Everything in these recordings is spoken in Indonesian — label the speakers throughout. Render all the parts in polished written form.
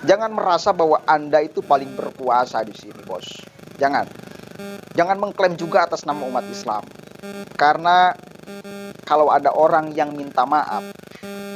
Speaker 1: Jangan merasa bahwa Anda itu paling berkuasa di sini, bos. Jangan. Jangan mengklaim juga atas nama umat Islam. Karena kalau ada orang yang minta maaf,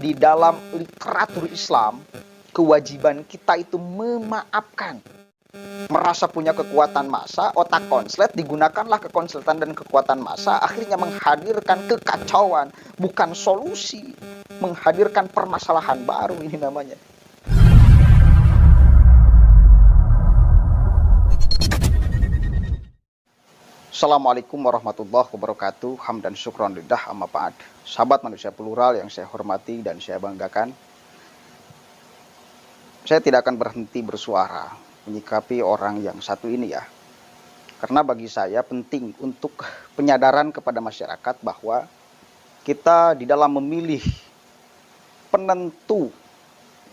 Speaker 1: di dalam literatur Islam, kewajiban kita itu memaafkan. Merasa punya kekuatan massa, otak konslet digunakanlah kekonsletan dan kekuatan massa, akhirnya menghadirkan kekacauan, bukan solusi, menghadirkan permasalahan baru. Ini namanya. Assalamualaikum warahmatullahi wabarakatuh. Hamdan syukron lidah amma ba'd. Sahabat manusia plural yang saya hormati dan saya banggakan, saya tidak akan berhenti bersuara menyikapi orang yang satu ini ya. Karena bagi saya penting untuk penyadaran kepada masyarakat bahwa kita di dalam memilih penentu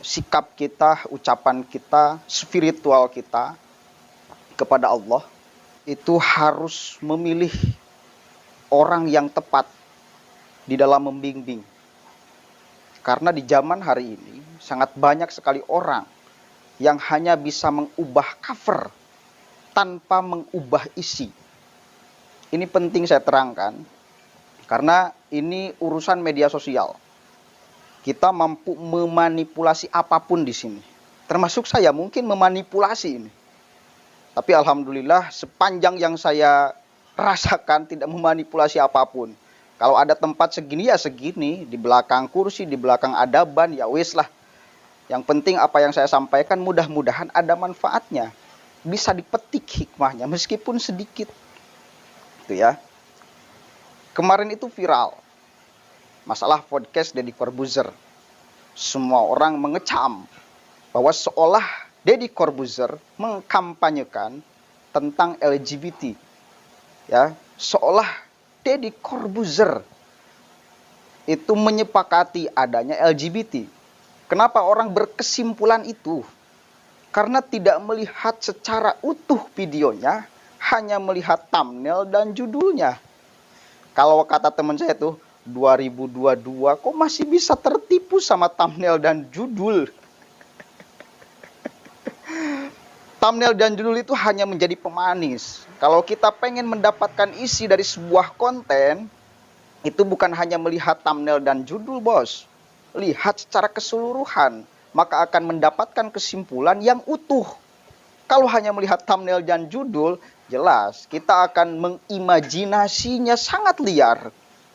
Speaker 1: sikap kita, ucapan kita, spiritual kita kepada Allah, itu harus memilih orang yang tepat di dalam membimbing. Karena di zaman hari ini sangat banyak sekali orang yang hanya bisa mengubah cover tanpa mengubah isi. Ini penting saya terangkan karena ini urusan media sosial. Kita mampu memanipulasi apapun di sini. Termasuk saya mungkin memanipulasi ini. Tapi alhamdulillah sepanjang yang saya rasakan tidak memanipulasi apapun. Kalau ada tempat segini ya segini, di belakang kursi, di belakang adaban ya wis lah. Yang penting apa yang saya sampaikan mudah-mudahan ada manfaatnya. Bisa dipetik hikmahnya meskipun sedikit. Itu ya. Kemarin itu viral. Masalah podcast Deddy Corbuzier. Semua orang mengecam bahwa seolah Deddy Corbuzier mengkampanyekan tentang LGBT. Ya, seolah Deddy Corbuzier itu menyepakati adanya LGBT. Kenapa orang berkesimpulan itu? Karena tidak melihat secara utuh videonya, hanya melihat thumbnail dan judulnya. Kalau kata teman saya tuh, 2022 kok masih bisa tertipu sama thumbnail dan judul? Thumbnail dan judul itu hanya menjadi pemanis. Kalau kita pengen mendapatkan isi dari sebuah konten, itu bukan hanya melihat thumbnail dan judul, bos. Lihat secara keseluruhan, maka akan mendapatkan kesimpulan yang utuh. Kalau hanya melihat thumbnail dan judul, jelas kita akan mengimajinasinya sangat liar,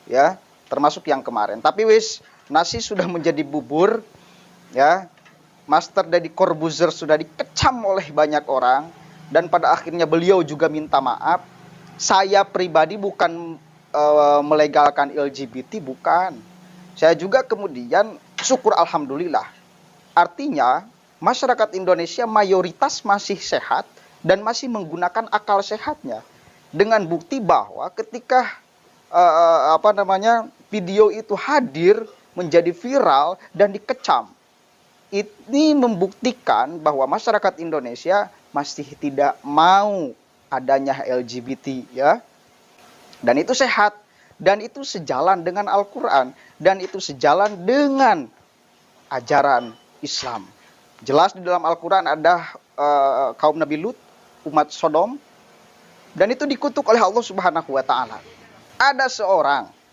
Speaker 1: ya, termasuk yang kemarin. Tapi wis, nasi sudah menjadi bubur, ya. Master Deddy Corbuzier sudah dikecam oleh banyak orang dan pada akhirnya beliau juga minta maaf. Saya pribadi bukan melegalkan LGBT, bukan. Saya juga kemudian syukur alhamdulillah. Artinya masyarakat Indonesia mayoritas masih sehat dan masih menggunakan akal sehatnya. Dengan bukti bahwa ketika video itu hadir menjadi viral dan dikecam. Ini membuktikan bahwa masyarakat Indonesia masih tidak mau adanya LGBT, ya. Dan itu sehat, dan itu sejalan dengan Al-Quran, dan itu sejalan dengan ajaran Islam. Jelas di dalam Al-Quran ada kaum Nabi Lut, umat Sodom, dan itu dikutuk oleh Allah Subhanahu wa Ta'ala. Ada seorang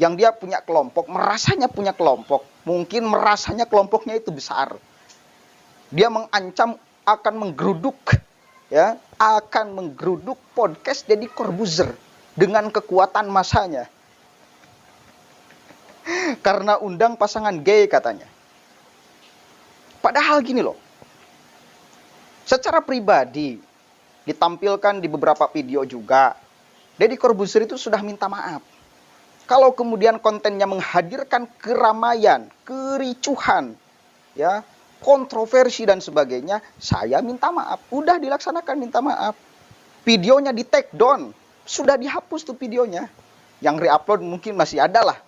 Speaker 1: yang dia punya kelompok, merasanya punya kelompok, mungkin merasanya kelompoknya itu besar. Dia mengancam akan menggeruduk, ya, akan menggeruduk podcast Deddy Corbuzier dengan kekuatan massanya. Karena undang pasangan gay katanya. Padahal gini loh, secara pribadi ditampilkan di beberapa video juga, Deddy Corbuzier itu sudah minta maaf. Kalau kemudian kontennya menghadirkan keramaian, kericuhan, ya, kontroversi dan sebagainya, saya minta maaf. Udah dilaksanakan minta maaf. Videonya di take down, sudah dihapus tuh videonya. Yang reupload mungkin masih ada lah.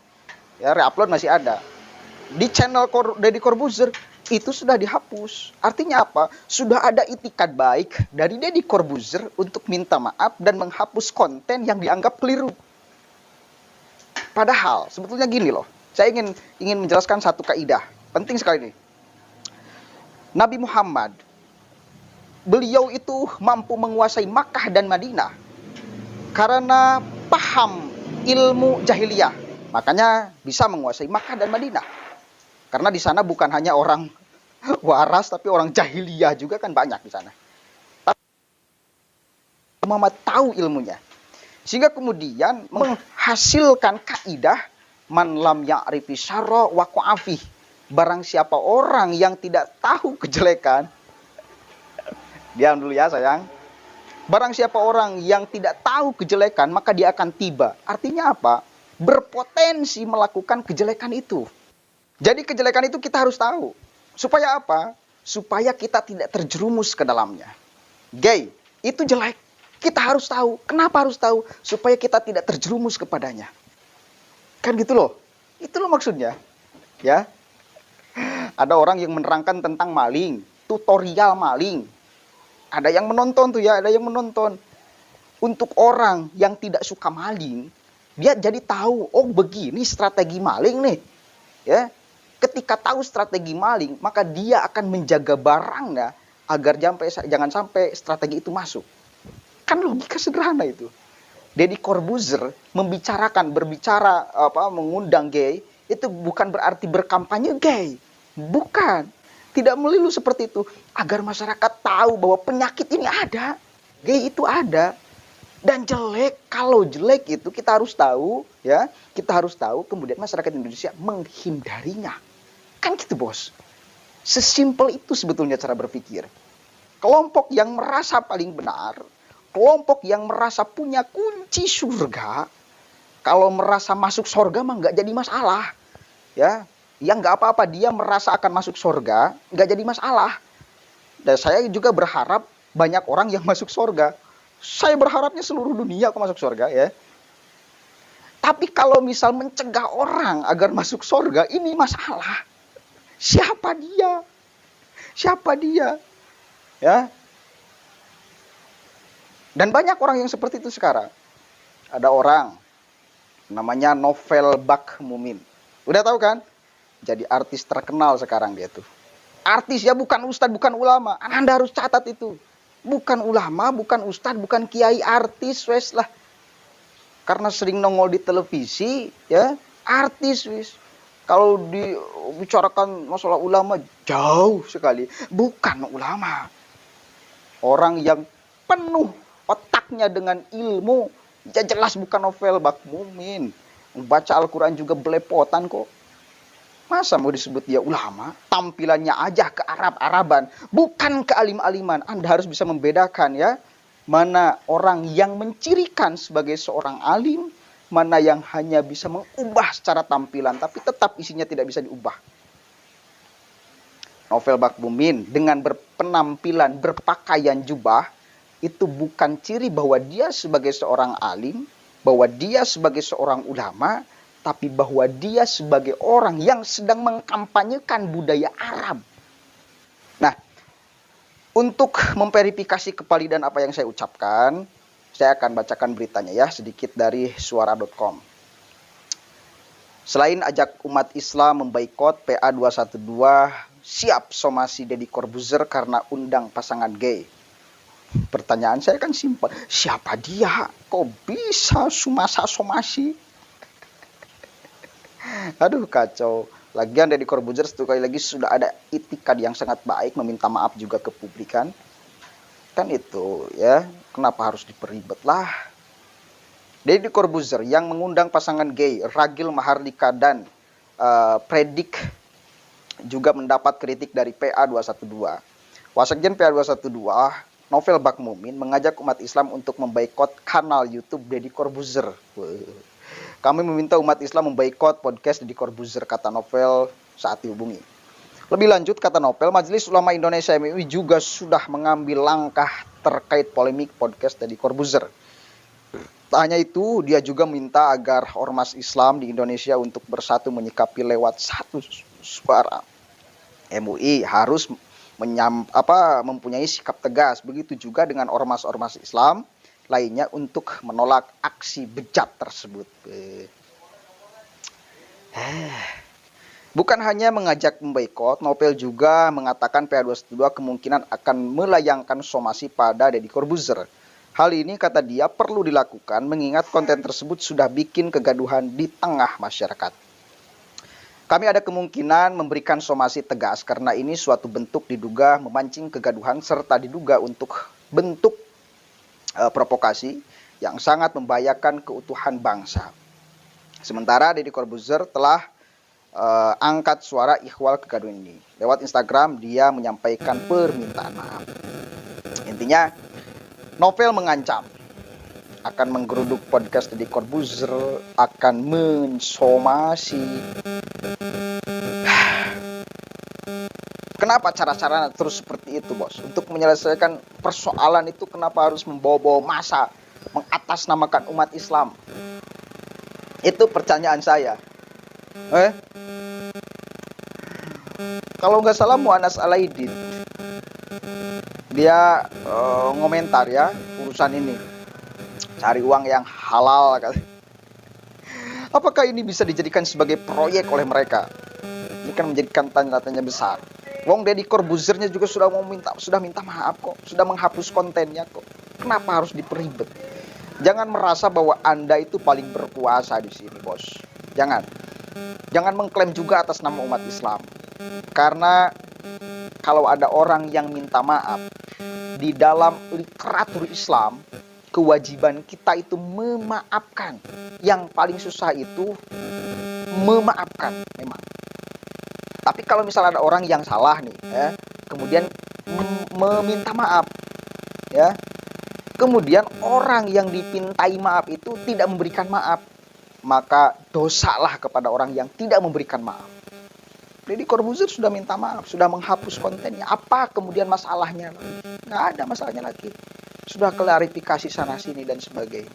Speaker 1: Ya, reupload masih ada. Di channel Deddy Corbuzier itu sudah dihapus. Artinya apa? Sudah ada itikat baik dari Deddy Corbuzier untuk minta maaf dan menghapus konten yang dianggap keliru. Padahal sebetulnya gini loh, saya ingin menjelaskan satu kaidah penting sekali nih. Nabi Muhammad, beliau itu mampu menguasai Makkah dan Madinah karena paham ilmu jahiliyah. Makanya bisa menguasai Makkah dan Madinah. Karena di sana bukan hanya orang waras, tapi orang jahiliyah juga kan banyak di sana. Tapi Muhammad tahu ilmunya. Sehingga kemudian menghasilkan kaidah man lam ya'rifi syarra waqa'a fih. Barang siapa orang yang tidak tahu kejelekan, diam dulu ya sayang. Barang siapa orang yang tidak tahu kejelekan, maka dia akan tiba. Artinya apa? Berpotensi melakukan kejelekan itu. Jadi kejelekan itu kita harus tahu. Supaya apa? Supaya kita tidak terjerumus ke dalamnya. Gay, itu jelek. Kita harus tahu. Kenapa harus tahu? Supaya kita tidak terjerumus kepadanya. Kan gitu loh. Itu loh maksudnya. Ya. Ada orang yang menerangkan tentang maling. Tutorial maling. Ada yang menonton tuh ya. Ada yang menonton. Untuk orang yang tidak suka maling, dia jadi tahu. Oh begini strategi maling nih. Ya. Ketika tahu strategi maling, maka dia akan menjaga barangnya agar jangan sampai strategi itu masuk. Kan logika sederhana itu. Deddy Corbuzier mengundang gay, itu bukan berarti berkampanye gay. Bukan. Tidak melulu seperti itu. Agar masyarakat tahu bahwa penyakit ini ada. Gay itu ada. Dan jelek. Kalau jelek itu kita harus tahu. Ya, kita harus tahu. Kemudian masyarakat Indonesia menghindarinya. Kan gitu bos. Sesimpel itu sebetulnya cara berpikir. Kelompok yang merasa paling benar, kelompok yang merasa punya kunci surga, kalau merasa masuk surga mah nggak jadi masalah. Ya nggak apa-apa, dia merasa akan masuk surga, nggak jadi masalah. Dan saya juga berharap banyak orang yang masuk surga. Saya berharapnya seluruh dunia kok masuk surga ya. Tapi kalau misal mencegah orang agar masuk surga, ini masalah. Siapa dia? Siapa dia? Ya. Dan banyak orang yang seperti itu sekarang. Ada orang namanya Novel Bakmumin. Udah tahu kan? Jadi artis terkenal sekarang dia tuh. Artis ya, bukan ustadz, bukan ulama. Anda harus catat itu. Bukan ulama, bukan ustadz, bukan kiai, artis wes lah. Karena sering nongol di televisi, ya, artis wes. Kalau dibicarakan masalah ulama, jauh sekali. Bukan ulama. Orang yang penuh otaknya dengan ilmu. Ya jelas bukan Novel Bakmumin. Baca Al-Quran juga belepotan kok. Masa mau disebut dia ulama? Tampilannya aja ke Arab-Araban. Bukan ke alim-aliman. Anda harus bisa membedakan ya. Mana orang yang mencirikan sebagai seorang alim. Mana yang hanya bisa mengubah secara tampilan, tapi tetap isinya tidak bisa diubah. Novel Bakmumin dengan berpenampilan, berpakaian jubah, itu bukan ciri bahwa dia sebagai seorang alim, bahwa dia sebagai seorang ulama, tapi bahwa dia sebagai orang yang sedang mengkampanyekan budaya Arab. Nah, untuk memverifikasi kevalidan apa yang saya ucapkan, saya akan bacakan beritanya ya, sedikit dari suara.com. Selain ajak umat Islam memboikot, PA 212 siap somasi Deddy Corbuzier karena undang pasangan gay. Pertanyaan saya kan simpel, siapa dia? Kok bisa somasi? Aduh kacau. Lagian Deddy Corbuzier sekali lagi sudah ada itikad yang sangat baik, meminta maaf juga ke publik kan. Kan itu ya, kenapa harus diperibet lah. Deddy Corbuzier yang mengundang pasangan gay Ragil Mahardika dan Predik juga mendapat kritik dari PA 212. Wasekjen PA 212 Novel Bakmumin mengajak umat Islam untuk memboikot kanal YouTube Deddy Corbuzier. Kami meminta umat Islam memboikot podcast Deddy Corbuzier, kata Novel saat dihubungi. Lebih lanjut, kata Novel, Majelis Ulama Indonesia MUI juga sudah mengambil langkah terkait polemik podcast Deddy Corbuzier. Tak hanya itu, dia juga minta agar ormas Islam di Indonesia untuk bersatu menyikapi lewat satu suara. MUI harus mempunyai sikap tegas. Begitu juga dengan ormas-ormas Islam lainnya untuk menolak aksi bejat tersebut. Bukan hanya mengajak memboikot, novel juga mengatakan PA212 kemungkinan akan melayangkan somasi pada Deddy Corbuzier. Hal ini, kata dia, perlu dilakukan mengingat konten tersebut sudah bikin kegaduhan di tengah masyarakat. Kami ada kemungkinan memberikan somasi tegas karena ini suatu bentuk diduga memancing kegaduhan serta diduga untuk bentuk provokasi yang sangat membahayakan keutuhan bangsa. Sementara Deddy Corbuzier telah angkat suara ikhwal kegaduhan ini. Lewat Instagram dia menyampaikan permintaan maaf. Intinya, novel mengancam akan menggeruduk podcast Deddy Corbuzier, akan mensomasi. Kenapa cara-cara terus seperti itu, bos? Untuk menyelesaikan persoalan itu kenapa harus membawa-bawa massa, mengatasnamakan umat Islam? Itu pertanyaan saya. Kalau nggak salah Mu'anas Alaidin, dia ngomentar ya urusan ini, cari uang yang halal kali. Apakah ini bisa dijadikan sebagai proyek oleh mereka? Ini kan menjadikan tanda tanya besar. Wong Deddy Corbuziernya juga sudah minta maaf kok, sudah menghapus kontennya kok. Kenapa harus diperibet? Jangan merasa bahwa Anda itu paling berkuasa di sini, bos. Jangan mengklaim juga atas nama umat Islam. Karena kalau ada orang yang minta maaf di dalam literatur Islam, kewajiban kita itu memaafkan. Yang paling susah itu memaafkan memang. Tapi kalau misalnya ada orang yang salah nih, ya, kemudian meminta maaf, ya, kemudian orang yang dipintai maaf itu tidak memberikan maaf, maka dosalah kepada orang yang tidak memberikan maaf. Deddy Corbuzier sudah minta maaf, sudah menghapus kontennya. Apa kemudian masalahnya? Nggak ada masalahnya lagi. Sudah klarifikasi sana sini dan sebagainya.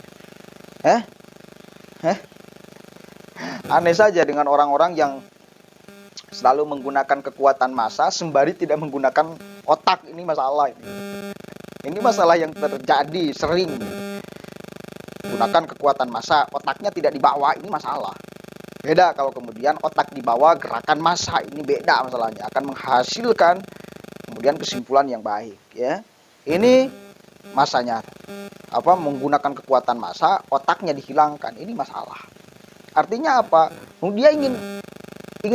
Speaker 1: Aneh saja dengan orang-orang yang selalu menggunakan kekuatan massa sembari tidak menggunakan otak. Ini masalah ini. Ini masalah yang terjadi sering. Gunakan kekuatan massa, otaknya tidak dibawa, ini masalah. Beda kalau kemudian otak dibawa gerakan massa, ini beda masalahnya. Akan menghasilkan kemudian kesimpulan yang baik, ya. Ini masanya menggunakan kekuatan massa, otaknya dihilangkan, ini masalah. Artinya apa? Dia ingin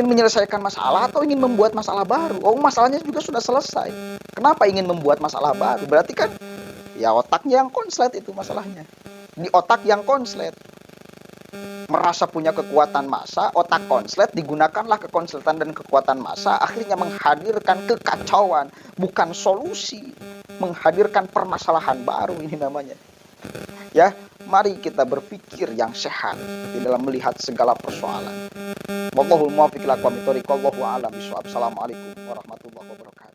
Speaker 1: menyelesaikan masalah atau ingin membuat masalah baru? Oh, masalahnya juga sudah selesai. Kenapa ingin membuat masalah baru? Berarti kan ya otaknya yang konslet itu masalahnya. Di otak yang konslet. Merasa punya kekuatan massa, otak konslet, digunakanlah kekonsletan dan kekuatan massa, akhirnya menghadirkan kekacauan, bukan solusi. Menghadirkan permasalahan baru, ini namanya. Ya, mari kita berpikir yang sehat di dalam melihat segala persoalan. Wallahul muwaffiq ila aqwamit thoriq. Wallahu a'lam bishawab. Assalamualaikum warahmatullahi wabarakatuh.